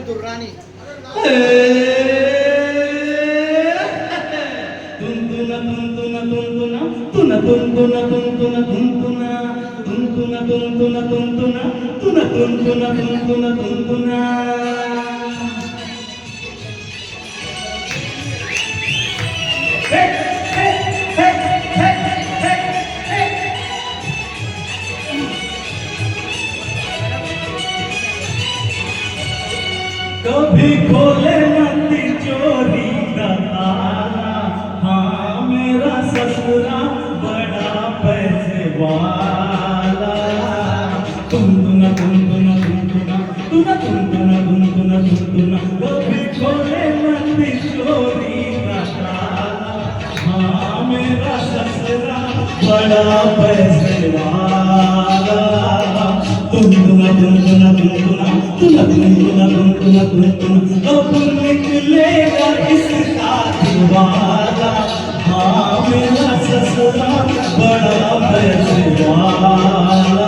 दुर्रानी कभी खोले न तिजोरी का ताला, हाँ मेरा ससुरा बड़ा पैसे वाला। तुम तुना कभी खोले न तिजोरी का ताला, हाँ मेरा ससुरा बड़ा पैसे वाला। तुम अब निकलेगा इसका दिवाला, हाँ मेरा ससुरा बड़ा पैसे वाला।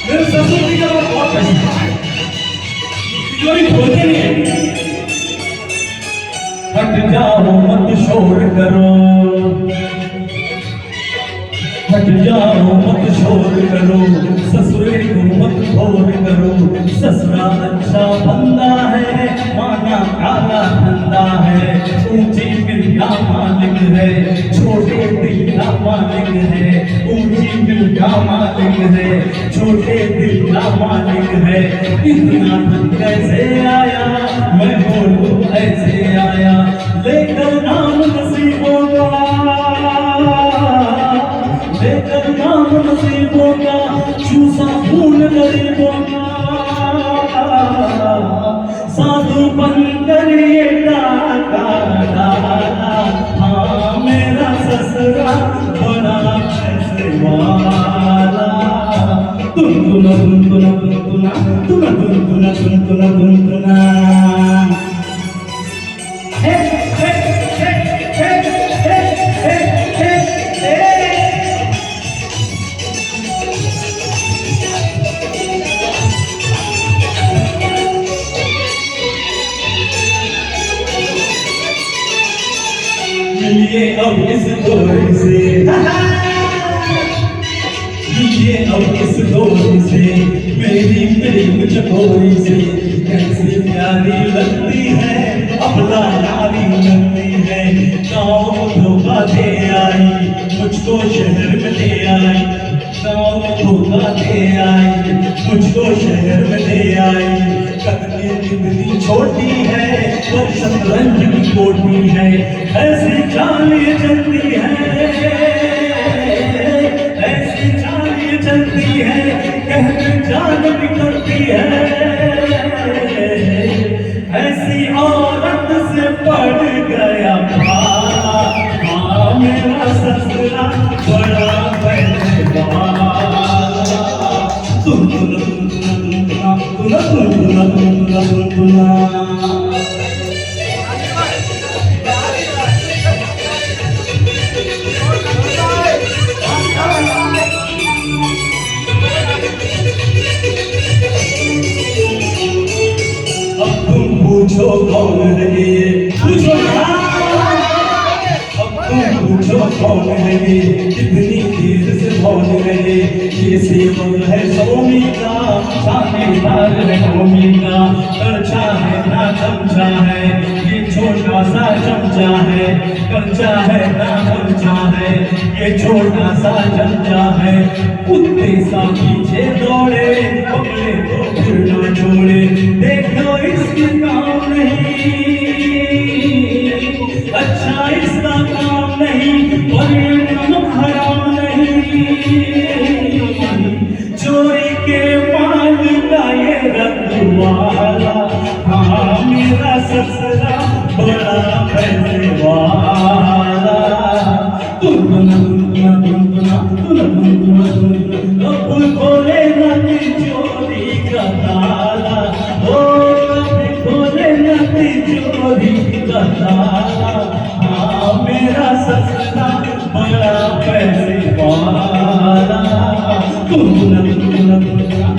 मेरे ससुर जी का बहुत पैसा है, तिजोरी खोलते नहीं है। हट जाओ मत शोर करो, हट जाओ मत शोर करो, ससुरे को मत भोर करो। ससुरा अच्छा बंदा है, माना काला धंधा है। ऊंची दिल का मालिक है, छोटे दिल का मालिक है। ऊंची दिल का मालिक है, छोटे दिल का मालिक है। इतना धन कैसे आया, मैं बोलूं ऐसे आया। लेकर नाम नसीबों का, लेकर नाम नसीबों का, चूसा खून गरीबों का। साधु बनकर ये डाका डाला, हाँ मेरा ससुरा बड़ा पैसे वाला। तुना मिलिए अब इस दौर से, मिलिए अब इस दौर से, मेरी प्रेम चकोरी से। कैसी प्यारी लगती है, अपना नारी लगती है। गाँव धोखा दे आई, मुझको शहर में ले आई। गाँव धोखा दे आई, मुझको शहर में ले आई। कदली कितनी छोटी है, पर शतरंज की कोटी है। ऐसी चाल ये चलती है, ऐसी चाल ये चलती है, कहते जान निकलती है। ऐसी औरत से पड़ गया भाला, हाँ मेरा ससुरा बड़ा पैसे वाला। पूछो कौन है ये, पूछो अब तुम पूछो कौन है ये, कितनी देर से कौन है ये सेवक है स्वामी का, थानेदार है स्वामी का। कर्चा है ना चमचा है, ये छोटा सा चमचा है। कर्चा है ना चमचा है, ये छोटा सा चमचा है। कुत्ते सा पीछे दौड़े, पकड़े तो फिर ना छोड़े। देखो इसके काम नहीं, अच्छा इसका काम नहीं, परिणाम हराम नहीं। चोरी के माल का ये रखवाला, हाँ मेरा ससुरा बड़ा पैसे वाला। खोले न तिजोरी का ताला, ओ खोले न तिजोरी का ताला, हाँ बड़ा पैसे वाला गुनगुना गुनगुना गुनगुना गुनगुना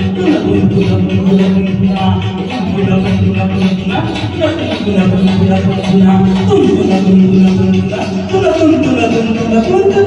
गुनगुना गुनगुना गुनगुना गुनगुना गुनगुना गुनगुना गुनगुना गुनगुना गुनगुना गुनगुना गुनगुना गुनगुना गुनगुना गुनगुना